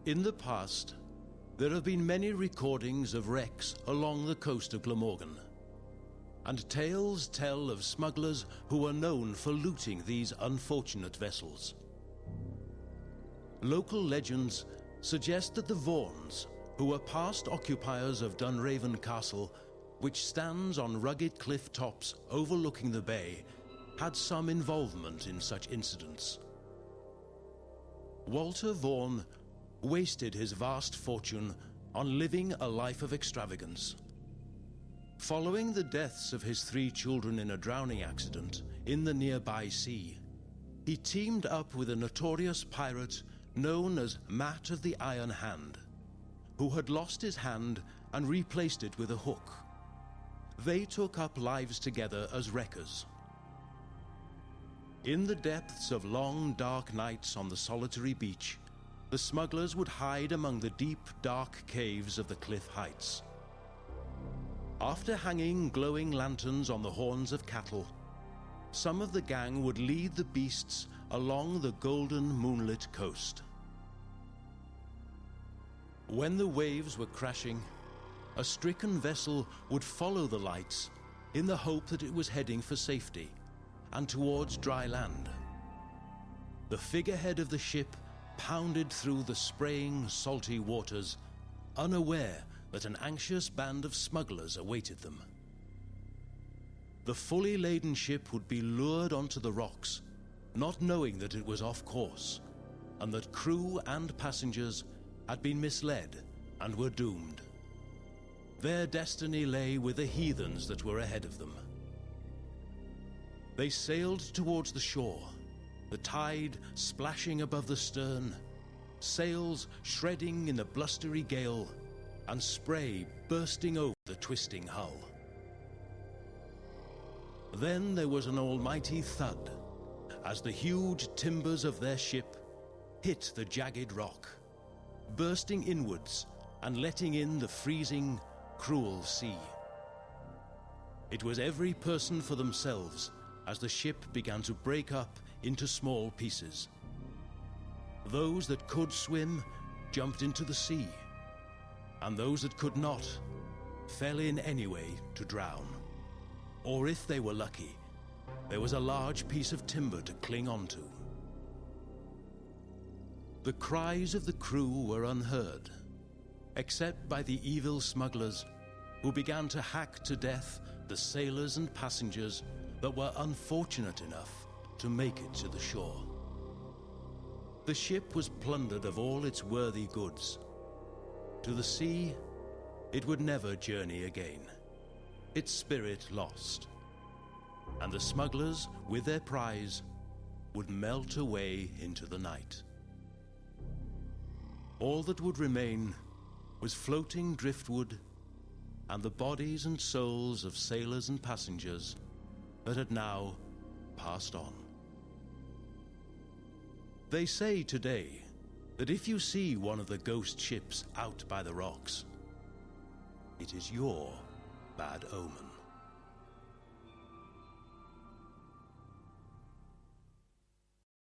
In the past, there have been many recordings of wrecks along the coast of Glamorgan, and tales tell of smugglers who were known for looting these unfortunate vessels. Local legends suggest that the Vaughans, who were past occupiers of Dunraven Castle, which stands on rugged cliff tops overlooking the bay, had some involvement in such incidents. Walter Vaughan wasted his vast fortune on living a life of extravagance. Following the deaths of his 3 children in a drowning accident in the nearby sea, he teamed up with a notorious pirate known as Mat of the Iron Hand, who had lost his hand and replaced it with a hook. They took up lives together as wreckers. In the depths of long, dark nights on the solitary beach, the smugglers would hide among the deep, dark caves of the cliff heights. After hanging glowing lanterns on the horns of cattle, some of the gang would lead the beasts along the golden moonlit coast. When the waves were crashing, a stricken vessel would follow the lights in the hope that it was heading for safety and towards dry land. The figurehead of the ship pounded through the spraying, salty waters, unaware that an anxious band of smugglers awaited them. The fully laden ship would be lured onto the rocks, not knowing that it was off course, and that crew and passengers had been misled and were doomed. Their destiny lay with the heathens that were ahead of them. They sailed towards the shore, the tide splashing above the stern, sails shredding in the blustery gale, and spray bursting over the twisting hull. Then there was an almighty thud as the huge timbers of their ship hit the jagged rock, bursting inwards and letting in the freezing, cruel sea. It was every person for themselves as the ship began to break up into small pieces. Those that could swim jumped into the sea, and those that could not fell in anyway to drown. Or if they were lucky, there was a large piece of timber to cling onto. The cries of the crew were unheard, except by the evil smugglers who began to hack to death the sailors and passengers that were unfortunate enough to make it to the shore. The ship was plundered of all its worthy goods. To the sea, it would never journey again, its spirit lost, and the smugglers, with their prize, would melt away into the night. All that would remain was floating driftwood and the bodies and souls of sailors and passengers that had now passed on. They say today that if you see one of the ghost ships out by the rocks, it is your bad omen.